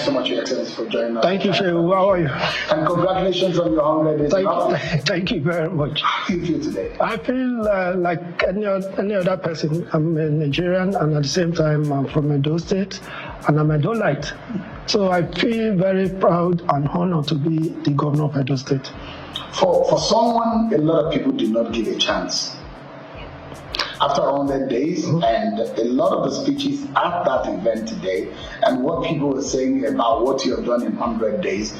so much, Your Excellency, for joining us. Thank you, Shehu. How are you? And congratulations on your 100 days. Thank you very much. How do you feel today? I feel like any other person. I'm a Nigerian, and at the same time, I'm from Edo State, and I'm a Dolite. So I feel very proud and honored to be the governor of Edo State. For someone, a lot of people did not give a chance. After 100 days, and a lot of the speeches at that event today, and what people were saying about what you have done in 100 days,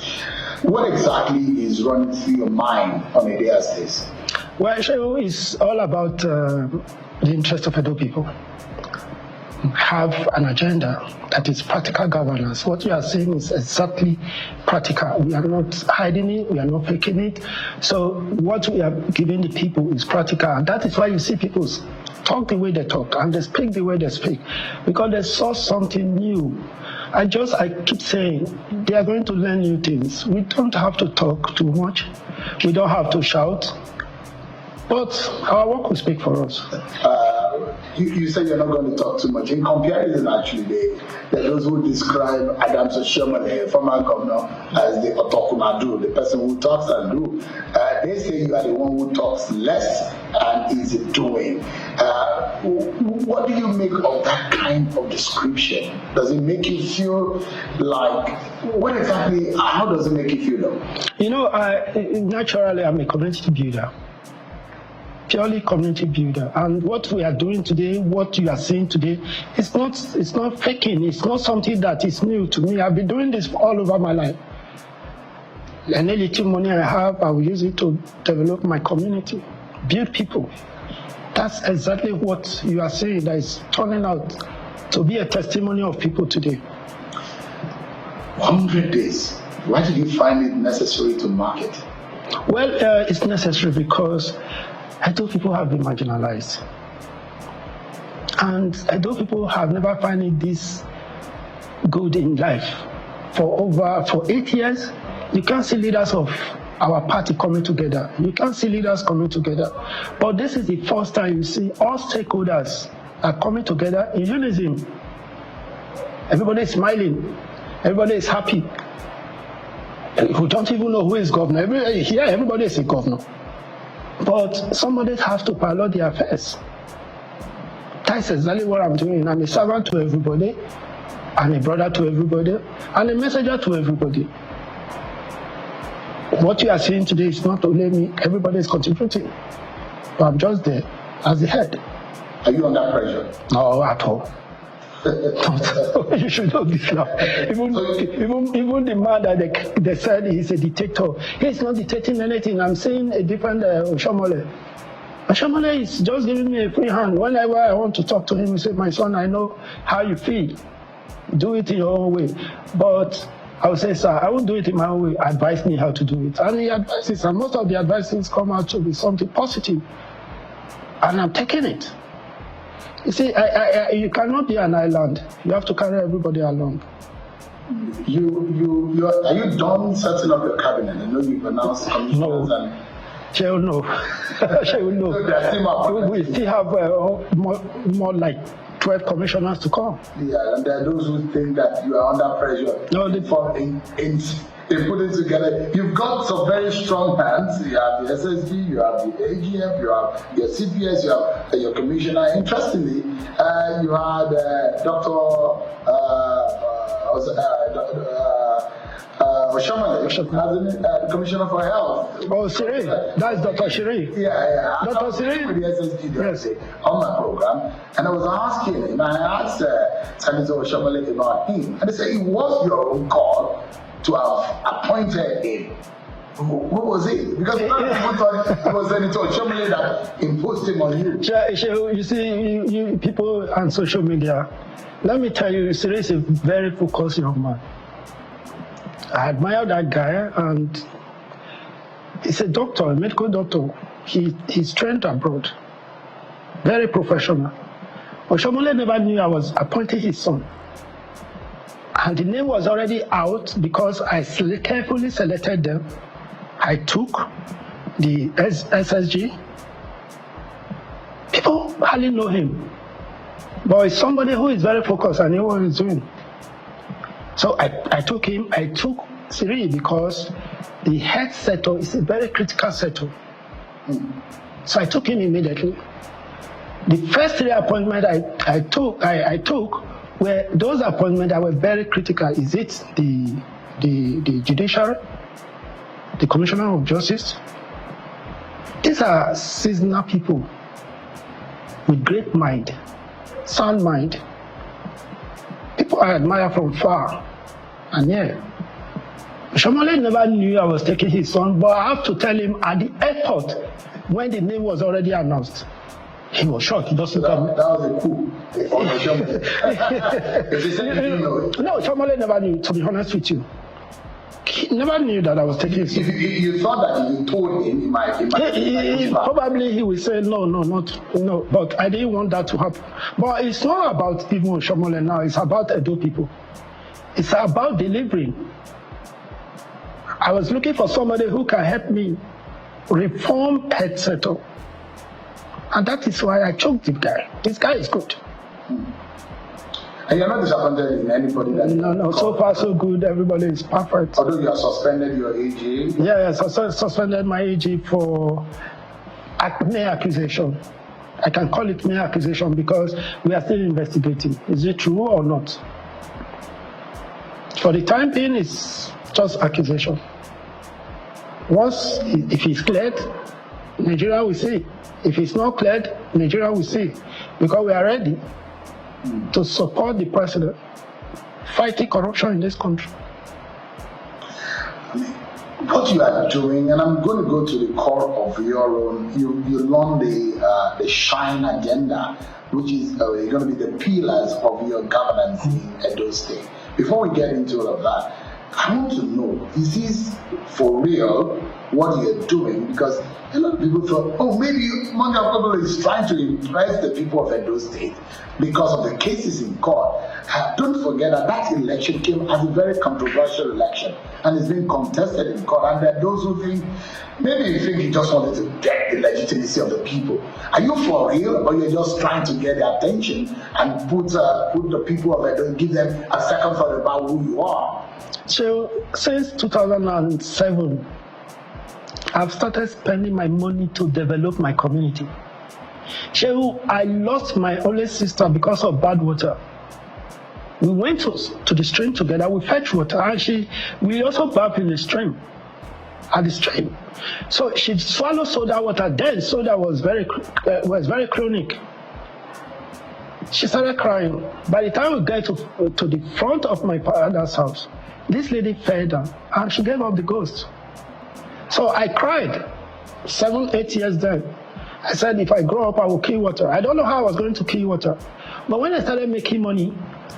what exactly is running through your mind on a day as this? Well, it's all about the interest of Edo people. Have an agenda that is practical governance. What we are saying is exactly practical. We are not hiding it, we are not faking it. So what we are giving the people is practical, and that is why you see people talk the way they talk and they speak the way they speak, because they saw something new. I keep saying they are going to learn new things. We don't have to talk too much. We don't have to shout, but our work will speak for us. You said you're not going to talk too much. In comparison, actually, there are those who describe Adams Oshomole, former governor, as the Otokumadu, the person who talks and do. They say you are the one who talks less and is doing. What do you make of that kind of description? Does it make you feel like, how does it make you feel though? Naturally, I'm a community builder. Purely community builder, and what we are doing today, what you are seeing today, it's not faking. It's not something that is new to me. I've been doing this all over my life. Any little money I have, I will use it to develop my community, build people. That's exactly what you are saying. That is turning out to be a testimony of people today. 100 days. Why did you find it necessary to mark it? Well, it's necessary because Edo people have been marginalized. And Edo people have never found this good in life. For 8 years, you can't see leaders of our party coming together. You can't see leaders coming together. But this is the first time you see all stakeholders are coming together in unison. Everybody is smiling. Everybody is happy. We don't even know who is governor. Everybody is a governor. But somebody has to pilot the affairs. That's exactly what I'm doing. I'm a servant to everybody, I'm a brother to everybody, and a messenger to everybody. What you are seeing today is not only me, everybody is contributing. But I'm just there as the head. Are you under pressure? No, at all. You should not be slow. Even the man that they said he's a dictator, he's not dictating anything. I'm saying a different Oshomole. Oshomole is just giving me a free hand. Whenever I want to talk to him, he said, "My son, I know how you feel. Do it in your own way." But I would say, "Sir, I won't do it in my own way. Advise me how to do it." And he advises, and most of the advices come out to be something positive. And I'm taking it. You see, you cannot be an island. You have to carry everybody along. Are you done setting up your cabinet? I know you've announced commissioners and... She'll know. She'll know. We still have more like 12 commissioners to come. Yeah, and there are those who think that you are under pressure. No, in putting together, you've got some very strong hands. You have the SSG, you have the AGF, you have your CPS, you have your commissioner. Interestingly, you had Dr. Oshomole as the Commissioner for Health. Oh, Siri. That's Dr. Siri. Yeah. Dr. Siri? With the SSG the other day on my program, and I was asking him, and I asked Senator Oshomole about him, and they said it was your own call to have appointed him. What was it? Because a lot of people thought it was Senator Oshomole that imposed him on you. You see, you people on social media, let me tell you, Siri is a very focused young man. I admire that guy, and he's a doctor, a medical doctor. He's trained abroad. Very professional. Oshomole never knew I was appointing his son. And the name was already out because I carefully selected them. I took the SSG. People hardly know him. But it's somebody who is very focused and knows what he's doing. So I took him. I took Siri because the health sector is a very critical sector. So I took him immediately. The first 3 appointments I took were those appointments that were very critical. Is it the judiciary, the commissioner of justice? These are seasonal people with great mind, sound mind. People I admire from far and near. Shomole never knew I was taking his son, but I have to tell him at the airport when the name was already announced. He was shocked. He doesn't come. That was a coup. No, Shomole never knew, to be honest with you. He never knew that I was taking his son. You thought that you told him probably he will say no, but I didn't want that to happen. But it's not about even Shomole now, it's about Edo people. It's about delivering. I was looking for somebody who can help me reform health sector. And that is why I chose this guy. This guy is good. And you're not disappointed in anybody that... No, so far so good. Everybody is perfect. Although you have suspended your AG? Yes, I suspended my AG for mere accusation. I can call it mere accusation because we are still investigating. Is it true or not? For the time being, it's just accusation. Once, if he's cleared, Nigeria will see. If he's not cleared, Nigeria will see. Because we are ready to support the president fighting corruption in this country. What you are doing, and I'm going to go to the core of your own, you launched the SHINE agenda, which is going to be the pillars of your governance in Edo State. Before we get into all of that, I want to know, is this for real what you're doing? Because a lot of people thought, oh, maybe Okpebholo is trying to impress the people of Edo State because of the cases in court. Don't forget that election came as a very controversial election and it's been contested in court. And there are those who think, maybe you think you just wanted to get the legitimacy of the people. Are you for real, or you're just trying to get their attention and put the people of Edo, give them a second thought about who you are? So since 2007, I've started spending my money to develop my community. So I lost my only sister because of bad water. We went to the stream together, we fetched water, and we also bathed in the stream, at the stream. So she swallowed soda water, then soda was very chronic. She started crying. By the time we get to the front of my father's house, this lady fell down and she gave up the ghost. So I cried 7-8 years then. I said, if I grow up, I will kill water. I don't know how I was going to kill water. But when I started making money,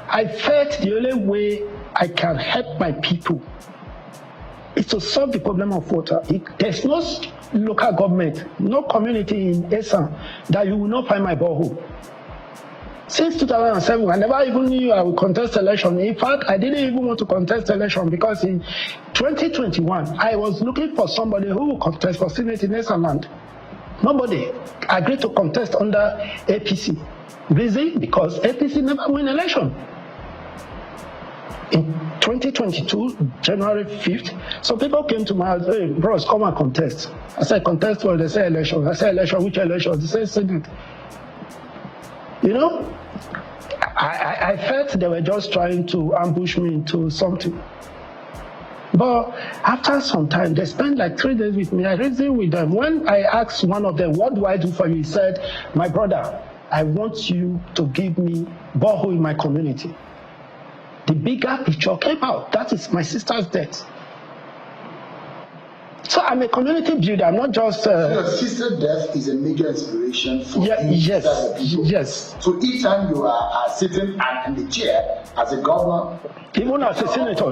I felt the only way I can help my people is to solve the problem of water. There's no local government, no community in Esan that you will not find my borehole. Since 2007, I never even knew I would contest election. In fact, I didn't even want to contest election because in 2021, I was looking for somebody who would contest for Senate in Esan land. Nobody agreed to contest under APC. Reason? Because APC never win election. In 2022, January 5th, so people came to my house, hey, bros, come and contest. I said, contest what? They say election. I said, election, which election? They say Senate. You know, I felt they were just trying to ambush me into something. But after some time, they spent like 3 days with me. I reasoned with them. When I asked one of them, what do I do for you? He said, my brother, I want you to give me borehole in my community. The bigger picture came out. That is my sister's death. So I'm a community builder. I'm not just... Your sister's death is a major inspiration for you. Yes. So each time you are sitting in the chair as a governor... Even as a senator.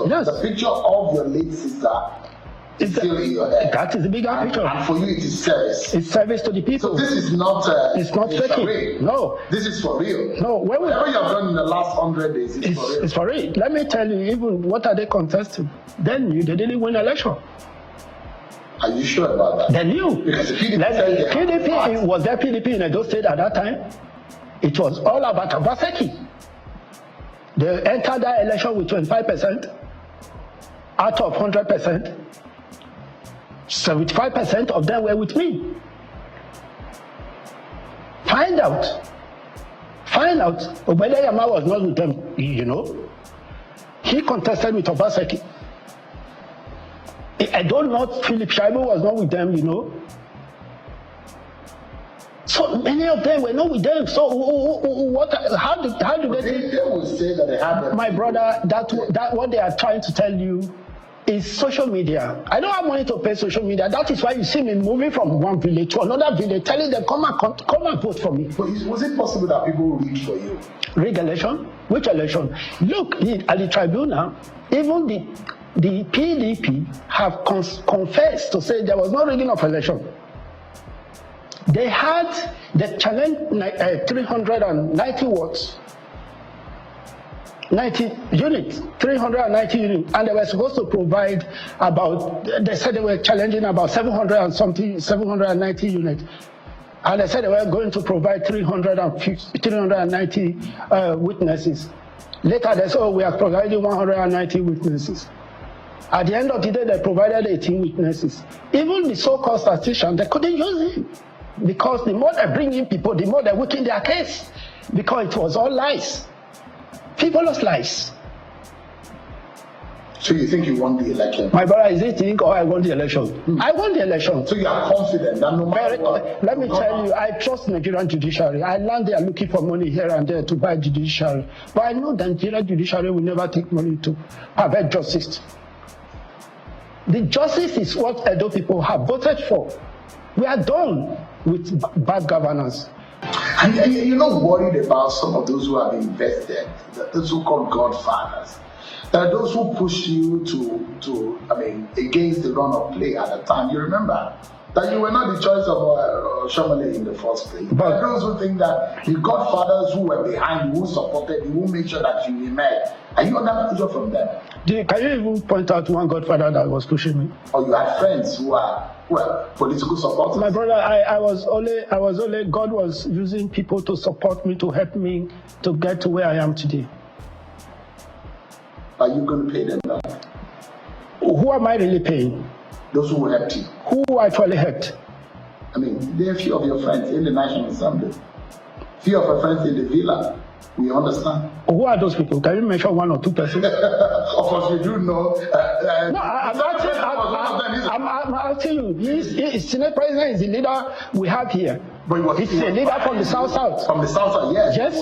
Yes. The picture of your late sister is still in your head. That is a bigger picture. And for you, it is service. It's service to the people. So this is not... it's not faking. No. This is for real. No. Whatever you have done in the last 100 days is for real. It's for real. Let me tell you, even what are they contesting? They knew they didn't win election. Are you sure about that? They knew. Because the PDP was there PDP in Edo State at that time? It was all about Obaseki. They entered that election with 25%. Out of 100%, 75% of them were with me. Find out. Obele Yama was not with them, you know. He contested with Obaseki. I don't know, Philip Shaibu was not with them, you know. So many of them were not with them. So what? How do they? They will say that they have. My brother, that what they are trying to tell you is social media. I don't have money to pay social media. That is why you see me moving from one village to another village, telling them come and vote for me. But was it possible that people read for you? Rig election? Which election? Look, at the tribunal, even the PDP have confessed to say there was no rigging of election. They had the challenge 390 watts, 90 units, 390 units, and they were supposed to provide they said they were challenging about 790 units. And they said they were going to provide 390 witnesses. Later they said, we are providing 190 witnesses. At the end of the day, they provided 18 witnesses. Even the so-called statistician, they couldn't use it. Because the more they bring in people, the more they weaken their case. Because it was all lies. Frivolous lies. So you think you won the election? My brother, is it think, I won the election? I won the election. So you are confident that no matter what? Let me tell you, I trust Nigerian judiciary. I land there looking for money here and there to buy judiciary. But I know that Nigerian judiciary will never take money to have justice. The justice is what Edo people have voted for. We are done with bad governance. And you're not worried about some of those who have invested, the so-called Godfathers. There are those who push you against the run of play at the time. You remember that you were not the choice of Shomole in the first place. But there are those who think that the Godfathers who were behind you, who supported you, who made sure that you emerged. Are you under pressure from them? Can you even point out one Godfather that was pushing me? Or you had friends who are political supporters? My brother, I was only God was using people to support me, to help me to get to where I am today. Are you going to pay them back? Who am I really paying? Those who helped you. Who actually helped? I mean, there are a few of your friends in the National Assembly. Few of your friends in the villa. We understand. Who are those people? Can you mention one or two persons? Of course, you do know. No, I'm asking you. His Senate President is the leader we have here. But he's a leader from the South. From the South, yes. Yes.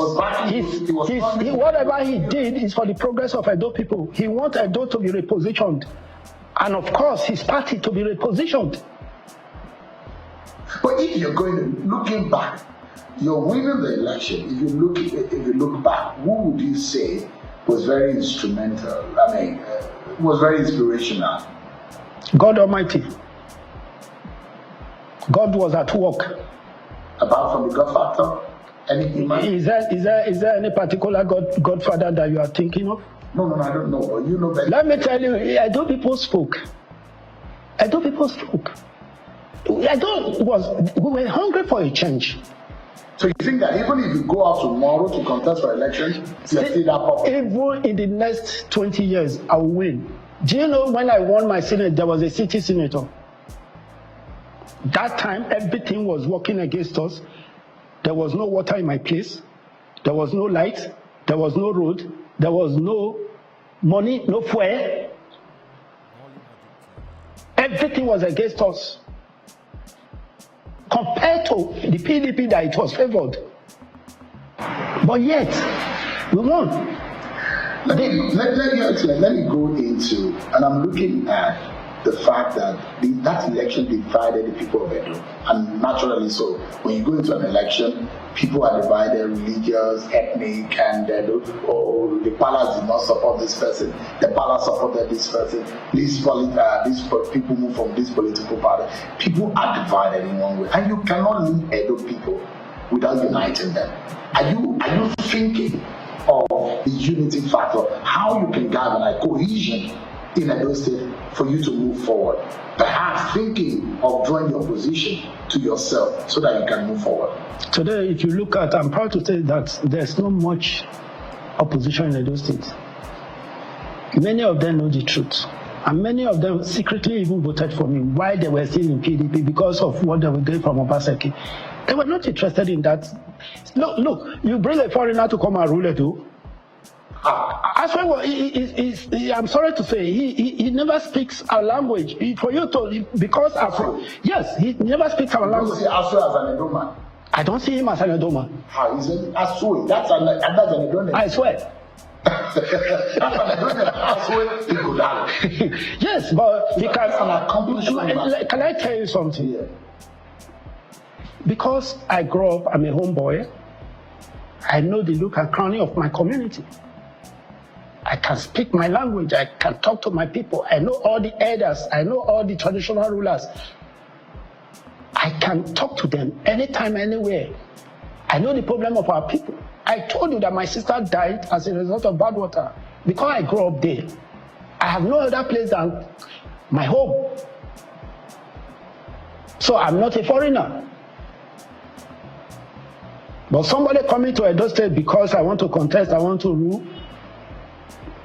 Whatever he did is for the progress of Edo people. He wants Edo to be repositioned. And of course, his party to be repositioned. But if you're looking back, you're winning the election. If you look back, who would you say was very instrumental? Was very inspirational? God Almighty. God was at work. Apart from the Godfather, any human? Is there any particular Godfather that you are thinking of? No, I don't know. But you know better. Let me tell you, Edo people spoke. We were hungry for a change. So you think that even if you go out tomorrow to contest for election, you're still that popular? Even in the next 20 years, I will win. Do you know when I won my Senate, there was a city senator? That time, everything was working against us. There was no water in my place. There was no light. There was no road. There was no money, no fuel. Everything was against us. Compared to the PDP that it was favored. But yet, we won. Let me go into, and I'm looking at the fact that that election divided the people of Edo. And naturally so, when you go into an election, people are divided, religious, ethnic, and the palace did not support this person, the palace supported this person, these people move from this political party. People are divided in one way, and you cannot lead Edo people without uniting them. Are you thinking of the unity factor, how you can galvanize cohesion in Edo State for you to move forward? Perhaps thinking of drawing your position to yourself so that you can move forward. Today, if you look at, I'm proud to say that there's not much opposition in Edo State. Many of them know the truth. And many of them secretly even voted for me while they were still in PDP because of what they were getting from Obaseki. They were not interested in that. Look, you bring a foreigner to come and rule Edo. As well, I'm sorry to say, he never speaks our language. For you to, because yes, he never speaks our language. You don't see Asu as an Edo man? I don't see him as an Edo man. How is it? Asu, that's an Edo name. I swear. Yes, but he can. An accomplishment. Can I tell you something? Yeah. Because I grew up, I'm a homeboy. I know the look and crowning of my community. I can speak my language. I can talk to my people. I know all the elders. I know all the traditional rulers. I can talk to them anytime, anywhere. I know the problem of our people. I told you that my sister died as a result of bad water. Because I grew up there, I have no other place than my home. So I'm not a foreigner. But somebody coming to Edo State because I want to contest, I want to rule.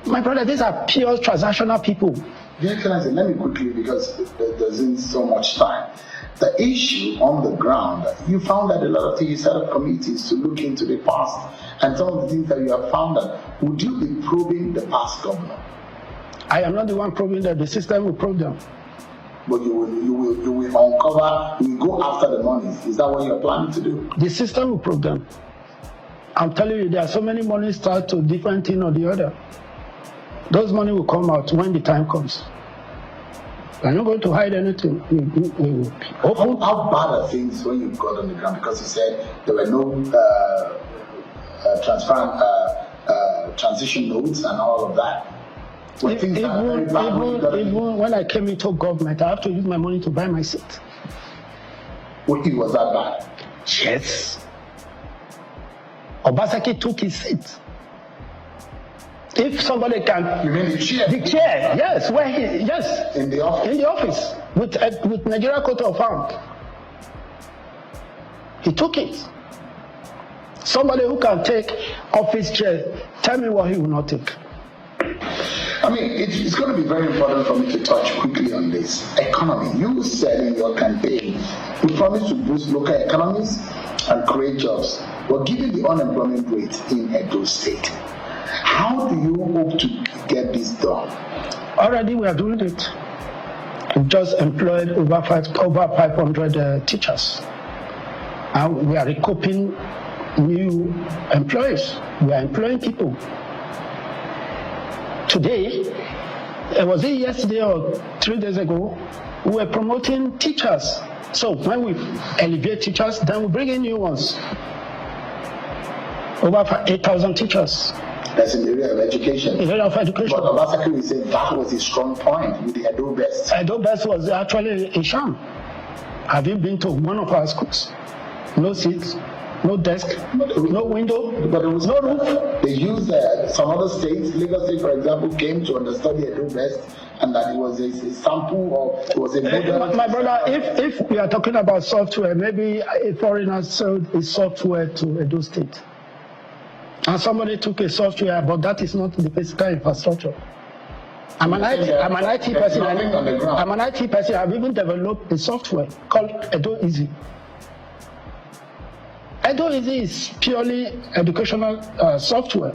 My brother, these are pure transactional people. Your Excellency, let me quickly, because there isn't so much time. The issue on the ground, you found that a lot of things, you set up committees to look into the past, and some of the things that you have found that, would you be probing the past governor? I am not the one probing them, the system will probe them. But you will uncover, you will go after the monies. Is that what you're planning to do? The system will probe them. I'm telling you, there are so many monies tied to different thing or the other. Those money will come out when the time comes. I'm not going to hide anything. We will be open. How bad are things when you got on the ground? Because you said there were no transition notes and all of that. Even when I came into government, I have to use my money to buy my seat. Well, it was that bad? Yes. Obaseki took his seat. If somebody can... You mean the chair? The chair, yes. Where he, yes. In the office? In the office. With Nigeria coat of arms. He took it. Somebody who can take office chair, tell me what he will not take. I mean, it's going to be very important for me to touch quickly on this. Economy. You said in your campaign, you promised to boost local economies and create jobs. But given the unemployment rate in Edo State, how do you hope to get this done? Already we are doing it. We've just employed over 500 teachers. And we are recouping new employees. We are employing people. Today, was it yesterday or 3 days ago, we were promoting teachers. So when we elevate teachers, then we bring in new ones. Over 8,000 teachers. That's in the area of education. In the area of education. But Obaseki will say that was a strong point with the Edo Best. Edo Best was actually a sham. Have you been to one of our schools? No seats, no desk, no window, but it was no roof. They used some other states. Lagos State, for example, came to understudy Edo Best, and that it was a sample or it was a model. My brother, if we are talking about software, maybe a foreigner sold a software to Edo State. And somebody took a software, but that is not the physical infrastructure. I'm an IT person. I'm an IT person. I've even developed a software called Edo Easy. Edo Easy is purely educational software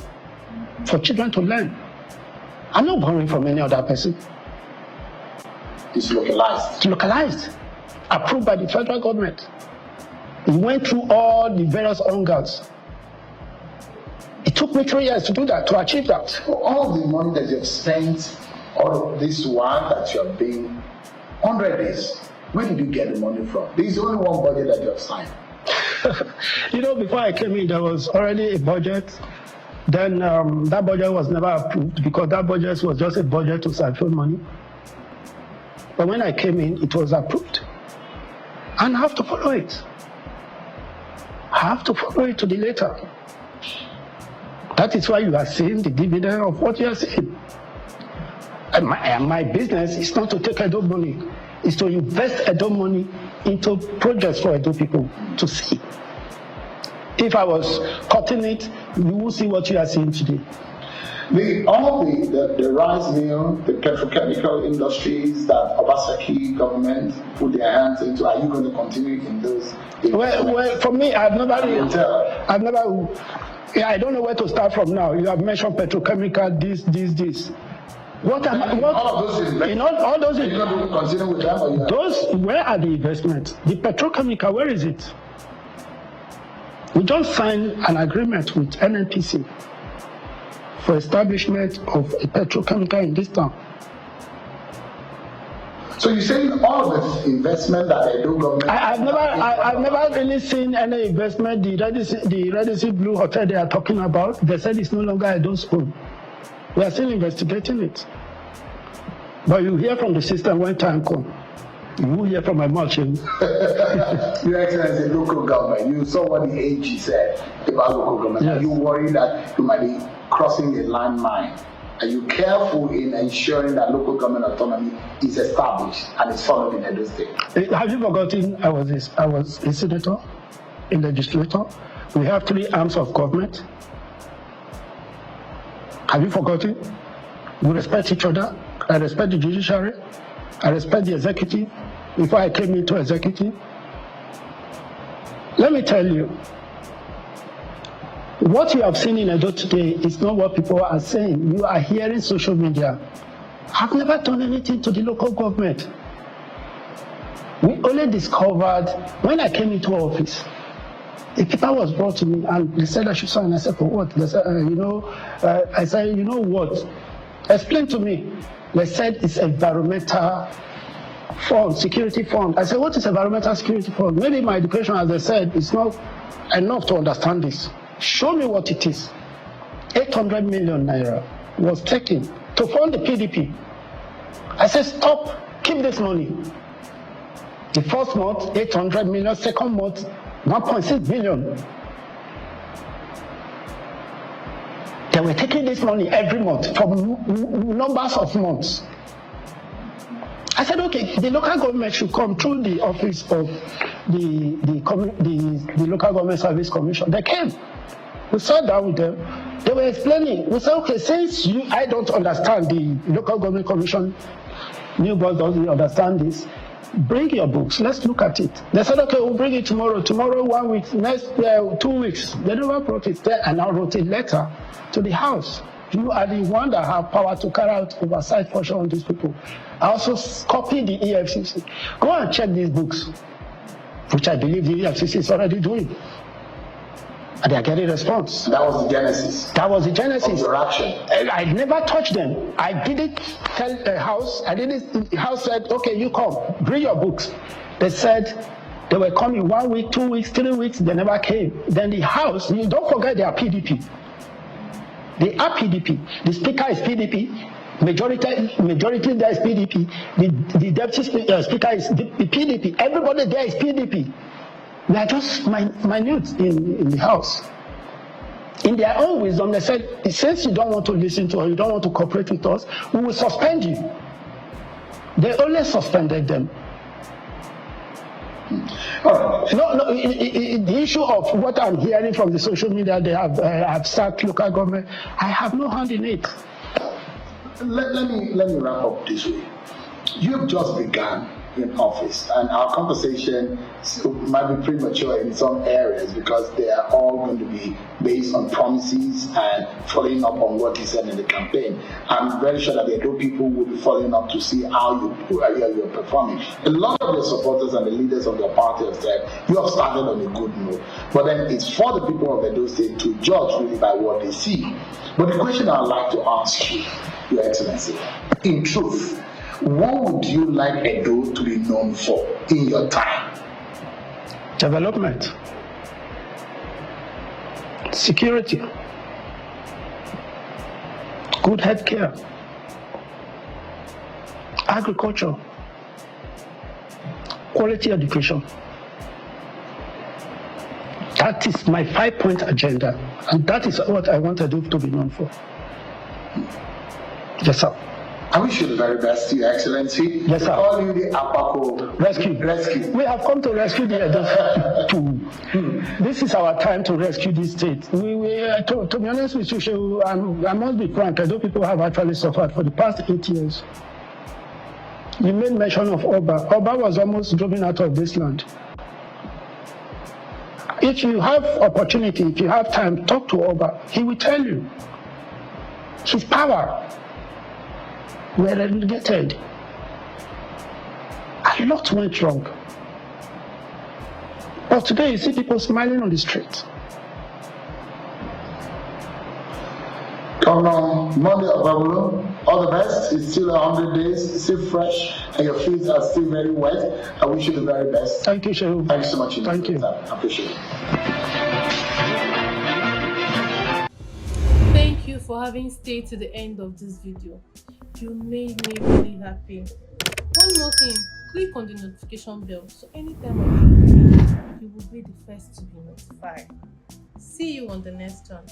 for children to learn. I'm not borrowing from any other person. It's localized. It's localized. Approved by the federal government. It went through all the various angles. It took me 3 years to do that, to achieve that. All the money that you've spent, all of this while that you have been 100 days, where did you get the money from? There is only one budget that you have signed. Before I came in, there was already a budget. Then that budget was never approved because that budget was just a budget to siphon money. But when I came in, it was approved. And I have to follow it. I have to follow it to the letter. That is why you are seeing the dividend of what you are seeing. And my business is not to take Edo money. It's to invest Edo money into projects for Edo people to see. If I was cutting it you will see what you are seeing today. The rice mill, the petrochemical industries that Obaseki government put their hands into, are you going to continue in those? Well, for me, I don't know where to start from now. You have mentioned petrochemical, this. All of those investments, all those, are you going to continue with them? Where are the investments? The petrochemical, where is it? We just signed an agreement with NNPC for establishment of a petrochemical in this town. So you're saying all of this investment that they do government? I've never really seen any investment. The Redisi Blue Hotel they are talking about, they said it's no longer a those own. We are still investigating it. But you hear from the system when time comes. You will hear from my mouth. Your Excellency, local government, you saw what the AG said about local government. Yes. Are you worried that you might be crossing a landmine? Are you careful in ensuring that local government autonomy is established and is followed in Edo State? Have you forgotten I was a senator, a legislator? We have 3 arms of government. Have you forgotten? We respect each other. I respect the judiciary. I respect the executive. Before I came into executive, let me tell you, what you have seen in Edo today is not what people are saying. You are hearing social media. I've never done anything to the local government. We only discovered when I came into office. A paper was brought to me and they said I should sign. I said, for what? They said, I said, you know what? Explain to me. They said it's environmental fund, security fund. I said, what is environmental security fund? Maybe my education, as I said, is not enough to understand this. Show me what it is. 800 million naira was taken to fund the PDP. I said, stop, keep this money. The first month, 800 million, second month, 1.6 billion. They were taking this money every month for numbers of months. I said, okay, the local government should come through the office of the Local Government Service Commission. They came. We sat down with them. They were explaining. We said, okay, since I don't understand the Local Government Commission, new boss doesn't understand this, bring your books. Let's look at it. They said, okay, we'll bring it tomorrow. Tomorrow, 1 week, next 2 weeks. They never brought it there, and I wrote a letter to the House. You are the one that have power to carry out oversight function on these people. I also copied the EFCC. Go and check these books, which I believe the EFCC is already doing. And they are getting response. That was the genesis. That was the genesis. Of your action. I never touched them. I didn't tell the House. The House said, okay, you come, bring your books. They said they were coming 1 week, 2 weeks, 3 weeks. They never came. Then the House, you don't forget they are PDP. They are PDP. The Speaker is PDP. Majority there is PDP. The Deputy Speaker is the PDP. Everybody there is PDP. They are just minute in the House. In their own wisdom, they said, since you don't want to listen to us, you don't want to cooperate with us, we will suspend you. They only suspended them. The issue of what I'm hearing from the social media, they have sacked local government. I have no hand in it. Let me wrap up this way. You've just begun in office, and our conversation might be premature in some areas because they are all going to be based on promises and following up on what you said in the campaign. I'm very sure that the Edo people will be following up to see how you're performing. A lot of your supporters and the leaders of your party have said you have started on a good note, but then it's for the people of Edo State to judge really by what they see. But the question I'd like to ask you, Your Excellency, in truth, what would you like Edo to be known for in your time? Development, security, good healthcare, agriculture, quality education. That is my 5-point agenda, and that is what I want Edo to be known for. Yes, sir. I wish you the very best, Your Excellency. Yes, they sir. call you the Apako Rescue. We have come to rescue the Edo people. This is our time to rescue this state. To be honest with you, Shehu, I must be frank, Edo people have actually suffered for the past 8 years. You made mention of Oba. Oba was almost driven out of this land. If you have opportunity, if you have time, talk to Oba. He will tell you. His power were relegated. A lot went wrong. But today you see people smiling on the street. Governor Monday Okpebholo, all the best. It's still 100 days, still fresh, and your feet are still very wet. I wish you the very best. Thank you, Shehu. Thank you so much. Thank you. I appreciate it. Thank you for having stayed to the end of this video. You made me really happy. One more thing, click on the notification bell so anytime I drop a video, you will be the first to be notified. See you on the next one.